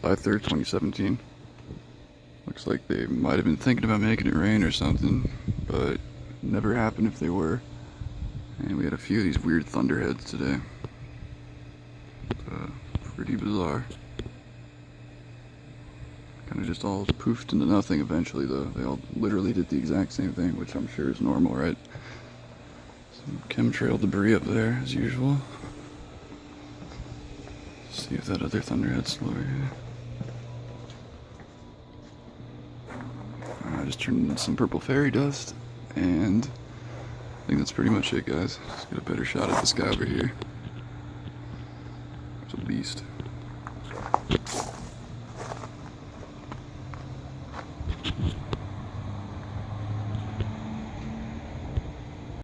July 3rd, 2017. Looks like they might have been thinking about making it rain or something, but never happened if they were. And we had a few of these weird thunderheads today. Pretty bizarre. Kind of just all poofed into nothing eventually, though. They all literally did the exact same thing, which I'm sure is normal, right? Some chemtrail debris up there, as usual. See if that other thunderhead's still over here. I just turned in some purple fairy dust, and I think that's pretty much it, guys. Let's get a better shot at this guy over here. It's a beast.